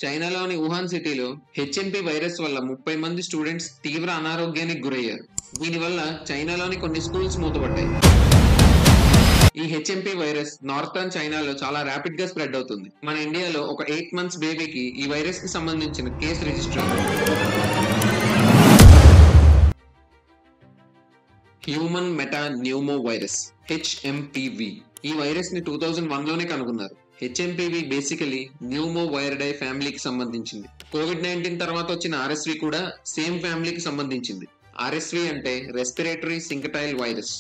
చైనాలోని వుహాన్ సిటీలో HMP virus వల్ల 30 మంది స్టూడెంట్స్ తీవ్ర అనారోగ్యానికి గురయ్యారు. దీనివల్ల చైనాలోని కొన్ని స్కూల్స్ మూతపడ్డాయి. ఈ హెచ్ఎంపీ వైరస్ నార్థర్న్ చైనాలో చాలా ర్యాపిడ్ గా స్ప్రెడ్ అవుతుంది. మన ఇండియాలో ఒక 8 మంత్స్ బేబీకి ఈ వైరస్ కి సంబంధించిన కేసు రిజిస్టర్ అయింది. Human meta pneumo virus HMPV. ఈ వైరస్ ని 2001 లోనే కనుగొన్నారు. హెచ్ఎంపీవి బేసికలీ న్యూమో వైరడై ఫ్యామిలీకి సంబంధించింది. కోవిడ్-19 తర్వాత వచ్చిన ఆర్ఎస్వి కూడా సేమ్ ఫ్యామిలీకి సంబంధించింది. ఆర్ఎస్వి అంటే రెస్పిరేటరీ సింకటైల్ వైరస్.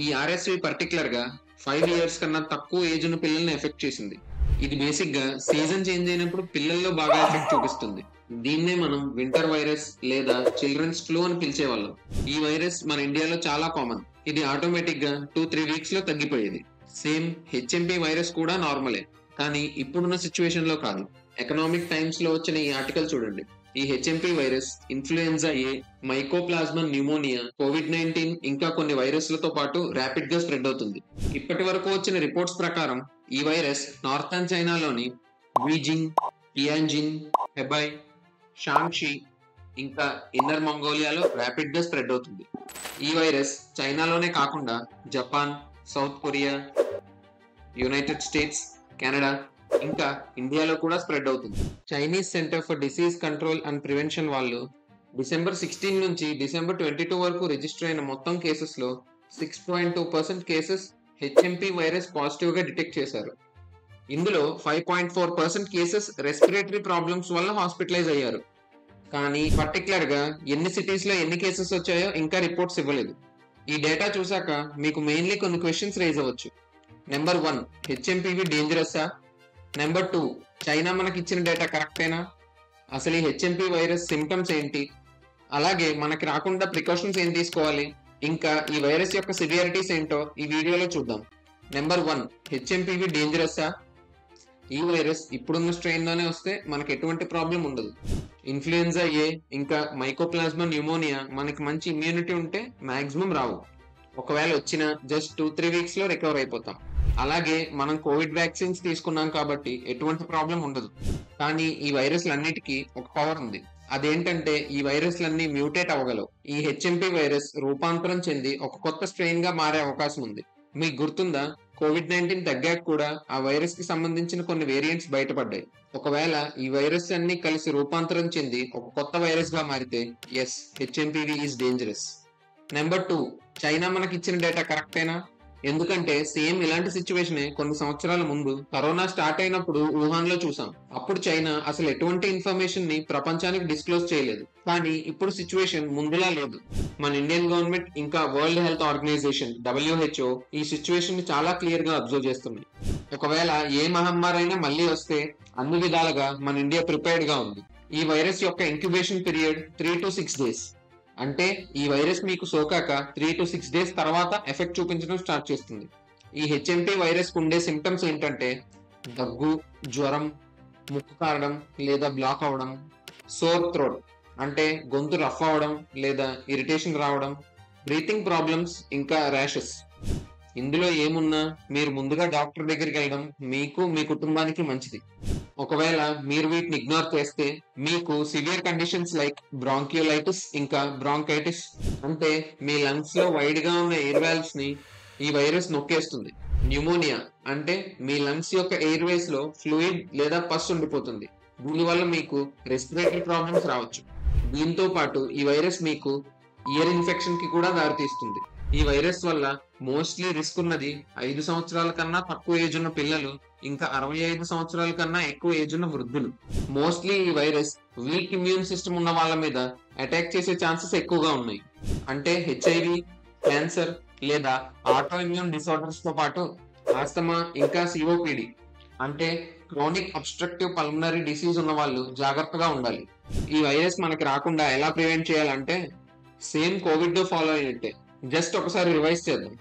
ఈ ఆర్ఎస్వి పర్టికులర్ గా 5 years కన్నా తక్కువ ఏజ్ ఉన్న పిల్లల్ని ఎఫెక్ట్ చేసింది. ఇది బేసిక్ గా సీజన్ చేంజ్ అయినప్పుడు పిల్లల్లో బాగా ఎఫెక్ట్ చూపిస్తుంది. దీన్నే మనం వింటర్ వైరస్ లేదా చిల్డ్రన్స్ ఫ్లూ అని పిలిచేవాళ్ళం. ఈ వైరస్ మన ఇండియాలో చాలా కామన్. ఇది ఆటోమేటిక్ గా 2-3 weeks లో తగ్గిపోయేది. సేమ్ హెచ్ఎంపీ వైరస్ కూడా నార్మలే, కానీ ఇప్పుడున్న సిచ్యువేషన్ లో కాదు. ఎకనామిక్ టైమ్స్ లో వచ్చిన ఈ ఆర్టికల్ చూడండి. ఈ హెచ్ఎంపీ వైరస్ ఇన్ఫ్లుయెన్జా ఏ, మైకోప్లాస్మా న్యూమోనియా, కోవిడ్-19 ఇంకా కొన్ని వైరస్లతో పాటు ర్యాపిడ్ గా స్ప్రెడ్ అవుతుంది. ఇప్పటి వరకు వచ్చిన రిపోర్ట్స్ ప్రకారం ఈ వైరస్ నార్థర్న్ చైనాలోని బీజింగ్, టియాన్జిన్, హెబై, షాంగ్షి ఇంకా ఇన్నర్ మంగోలియాలో ర్యాపిడ్ గా స్ప్రెడ్ అవుతుంది. ఈ వైరస్ చైనాలోనే కాకుండా Japan, south Korea, United states, Canada ఇంకా ఇండియాలో కూడా స్ప్రెడ్ అవుతుంది. Chinese centre for disease control and prevention వాళ్ళు December 16 నుంచి December 22 వరకు రిజిస్టర్ అయిన మొత్తం కేసెస్ లో 6.2% కేసెస్ హెచ్ఎంపీ వైరస్ పాజిటివ్ గా డిటెక్ట్ చేశారు. ఇందులో 5.4% కేసెస్ రెస్పిరేటరీ ప్రాబ్లమ్స్ వల్ల హాస్పిటలైజ్ అయ్యారు. కానీ పర్టికులర్ గా ఎన్ని సిటీస్ లో ఎన్ని కేసెస్ వచ్చాయో ఇంకా రిపోర్ట్స్ ఇవ్వలేదు. ఈ డేటా చూసాక మీకు మెయిన్లీ కొన్ని క్వశ్చన్స్ రైజ్ అవ్వచ్చు. నెంబర్ 1, హెచ్ఎంపీవి డేంజరసా? నెంబర్ 2, చైనా మనకి ఇచ్చిన డేటా కరెక్టేనా? అసలు ఈ హెచ్ఎంపీ వైరస్ సిమ్టమ్స్ ఏంటి? అలాగే మనకి రాకుండా ప్రికాషన్స్ ఏం తీసుకోవాలి? ఇంకా ఈ వైరస్ యొక్క సివియారిటీస్ ఏంటో ఈ వీడియోలో చూద్దాం. నెంబర్ 1, హెచ్ఎంపీవి డేంజరసా? ఈ వైరస్ ఇప్పుడున్న స్ట్రెయిన్ లోనే వస్తే మనకి ఎటువంటి ప్రాబ్లం ఉండదు. ఇన్ఫ్లుయెన్జా ఏ ఇంకా మైకోప్లాస్మా న్యూమోనియా మనకి మంచి ఇమ్యూనిటీ ఉంటే మాక్సిమం రావు. ఒకవేళ వచ్చినా జస్ట్ 2-3 weeks లో రికవర్ అయిపోతాం. అలాగే మనం కోవిడ్ వ్యాక్సిన్స్ తీసుకున్నాం కాబట్టి ఎటువంటి ప్రాబ్లం ఉండదు. కానీ ఈ వైరస్లన్నిటికీ ఒక పవర్ ఉంది. అదేంటంటే ఈ వైరస్లన్నీ మ్యూటేట్ అవ్వగలవు. ఈ హెచ్ఎంపీ వైరస్ రూపాంతరం చెంది ఒక కొత్త స్ట్రెయిన్ గా మారే అవకాశం ఉంది. మీకు గుర్తుందా, కోవిడ్-19 తగ్గాక కూడా ఆ వైరస్ కి సంబంధించిన కొన్ని వేరియంట్స్ బయటపడ్డాయి. ఒకవేళ ఈ వైరస్ అన్ని కలిసి రూపాంతరం చెంది ఒక కొత్త వైరస్ గా మారితే yes, HMPV is dangerous. Number 2, China మనకి ఇచ్చిన డేటా కరెక్టేనా? ఎందుకంటే సేమ్ ఇలాంటి సిచ్యువేషన్ కొన్ని సంవత్సరాల ముందు కరోనా స్టార్ట్ అయినప్పుడు వుహాన్ లో చూసాం. అప్పుడు చైనా అసలు ఎటువంటి ఇన్ఫర్మేషన్ ని ప్రపంచానికి డిస్క్లోజ్ చేయలేదు. కానీ ఇప్పుడు సిచ్యువేషన్ ముందులా లేదు. మన ఇండియన్ గవర్నమెంట్ ఇంకా వరల్డ్ హెల్త్ ఆర్గనైజేషన్ WHO ఈ సిచ్యువేషన్ ని చాలా క్లియర్ గా అబ్జర్వ్ చేస్తుంది. ఒకవేళ ఏ మహమ్మారి అయినా మళ్ళీ వస్తే అన్ని విధాలుగా మన ఇండియా ప్రిపేర్డ్ గా ఉంది. ఈ వైరస్ యొక్క ఇంక్యుబేషన్ పీరియడ్ 3 to 6 days. అంటే ఈ వైరస్ మీకు సోకాక 3 to 6 days తర్వాత ఎఫెక్ట్ చూపించడం స్టార్ట్ చేస్తుంది. ఈ హెచ్ఎంపీ వైరస్ ఉండే సిమ్టమ్స్ ఏంటంటే దగ్గు, జ్వరం, ముక్కు కారడం లేదా బ్లాక్ అవడం, సోర్ థ్రోట్ అంటే గొంతు రఫ్ అవడం లేదా ఇరిటేషన్ రావడం, బ్రీతింగ్ ప్రాబ్లమ్స్ ఇంకా ర్యాషెస్. ఇందులో ఏమున్నా మీరు ముందుగా డాక్టర్ దగ్గరికి వెళ్ళడం మీకు మీ కుటుంబానికి మంచిది. ఒకవేళ మీరు వీటిని ఇగ్నోర్ చేస్తే మీకు సివియర్ కండిషన్స్ లైక్ బ్రాంకియోలైటిస్ ఇంకా బ్రాంకైటిస్ అంటే మీ లంగ్స్ లో వైడ్ గా ఉన్న ఎయిర్ వాల్వ్స్ ని ఈ వైరస్ నొక్కేస్తుంది. న్యూమోనియా అంటే మీ లంగ్స్ యొక్క ఎయిర్ వేస్ లో ఫ్లూయిడ్ లేదా పస్ ఉండిపోతుంది. దీనివల్ల మీకు రెస్పిరేటరీ ప్రాబ్లమ్స్ రావచ్చు. దీంతో పాటు ఈ వైరస్ మీకు ఇయర్ ఇన్ఫెక్షన్ కి కూడా దారితీస్తుంది. ఈ వైరస్ వల్ల మోస్ట్లీ రిస్క్ ఉన్నది 5 సంవత్సరాల కన్నా తక్కువ ఏజ్ ఉన్న పిల్లలు ఇంకా 65 సంవత్సరాల కన్నా ఎక్కువ ఏజ్ ఉన్న వృద్ధులు. మోస్ట్లీ ఈ వైరస్ వీక్ ఇమ్యూన్ సిస్టమ్ ఉన్న వాళ్ళ మీద అటాక్ చేసే ఛాన్సెస్ ఎక్కువగా ఉన్నాయి. అంటే HIV, క్యాన్సర్ లేదా ఆటో ఇమ్యూన్ డిసార్డర్స్ తో పాటు ఆస్తమా ఇంకా COPD అంటే క్రోనిక్ అబ్స్ట్రక్టివ్ పల్మనరీ డిసీజ్ ఉన్న వాళ్ళు జాగ్రత్తగా ఉండాలి. ఈ వైరస్ మనకి రాకుండా ఎలా ప్రివెంట్ చేయాలంటే సేమ్ కోవిడ్ తో ఫాలో అయినట్టే. జస్ట్ ఒకసారి రివైజ్ చేద్దాం.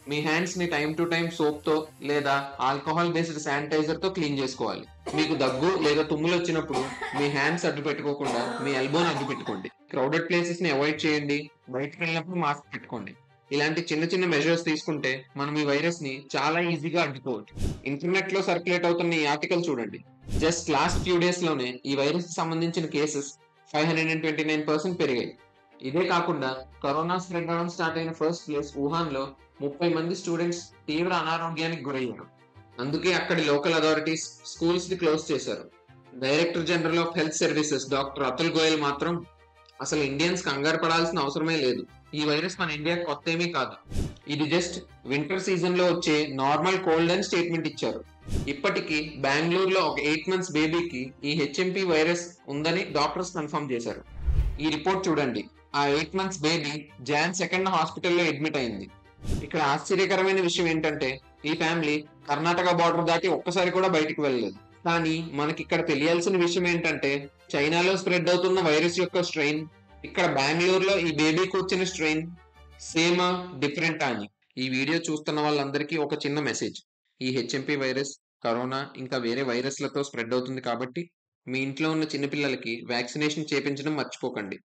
మీ హ్యాండ్స్ ని టైం టు టైం సోప్ తో లేదా ఆల్కహాల్ బేస్డ్ శానిటైజర్ తో క్లీన్ చేసుకోవాలి. మీకు దగ్గు లేదా తుమ్ములు వచ్చినప్పుడు మీ హ్యాండ్స్ అడ్డు పెట్టుకోకుండా మీ ఎల్బోని అడ్డు పెట్టుకోండి. క్రౌడెడ్ ప్లేసెస్ ని అవాయిడ్ చేయండి. బయటకు వెళ్ళినప్పుడు మాస్క్ పెట్టుకోండి. ఇలాంటి చిన్న చిన్న మెజర్స్ తీసుకుంటే మనం ఈ వైరస్ ని చాలా ఈజీగా అడ్డుకోవచ్చు. ఇంటర్నెట్ లో సర్క్యులేట్ అవుతున్న ఈ ఆర్టికల్ చూడండి. జస్ట్ లాస్ట్ ఫ్యూ డేస్ లోనే ఈ వైరస్ కి సంబంధించిన కేసెస్ 529% పెరిగాయి. ఇదే కాకుండా కరోనా స్ప్రెడ్ అవడం స్టార్ట్ అయిన ఫస్ట్ ప్లేస్ వుహాన్ లో 30 మంది స్టూడెంట్స్ తీవ్ర అనారోగ్యానికి గురయ్యారు. అందుకే అక్కడి లోకల్ అథారిటీస్ స్కూల్స్ ని క్లోజ్ చేశారు. Director general of health services doctor Atul Goyal మాత్రం అసలు ఇండియన్స్ కంగారు పడాల్సిన అవసరమే లేదు. ఈ వైరస్ మన ఇండియా కొత్త ఏమీ కాదు. ఇది జస్ట్ వింటర్ సీజన్ లో వచ్చే నార్మల్ కోల్డ్ అని స్టేట్మెంట్ ఇచ్చారు. ఇప్పటికీ బెంగళూరులో ఒక 8 months బేబీకి ఈ హెచ్ఎంపీ వైరస్ ఉందని డాక్టర్స్ కన్ఫర్మ్ చేశారు. ఈ రిపోర్ట్ చూడండి. ఆ 8 months బేబీ జాన్ 2nd హాస్పిటల్లో అడ్మిట్ అయింది. ఇక్కడ ఆశ్చర్యకరమైన విషయం ఏంటంటే ఈ ఫ్యామిలీ కర్ణాటక బార్డర్ దాటి ఒక్కసారి కూడా బయటికి వెళ్ళలేదు. కానీ మనకి ఇక్కడ తెలియాల్సిన విషయం ఏంటంటే చైనాలో స్ప్రెడ్ అవుతున్న వైరస్ యొక్క స్ట్రెయిన్ ఇక్కడ బెంగళూరులో ఈ బేబీకి వచ్చిన స్ట్రెయిన్ సేమా డిఫరెంటా అని. ఈ వీడియో చూస్తున్న వాళ్ళందరికీ ఒక చిన్న మెసేజ్. ఈ హెచ్ఎంపీ వైరస్ కరోనా ఇంకా వేరే వైరస్లతో స్ప్రెడ్ అవుతుంది కాబట్టి మీ ఇంట్లో ఉన్న చిన్నపిల్లలకి వ్యాక్సినేషన్ చేపించడం మర్చిపోకండి.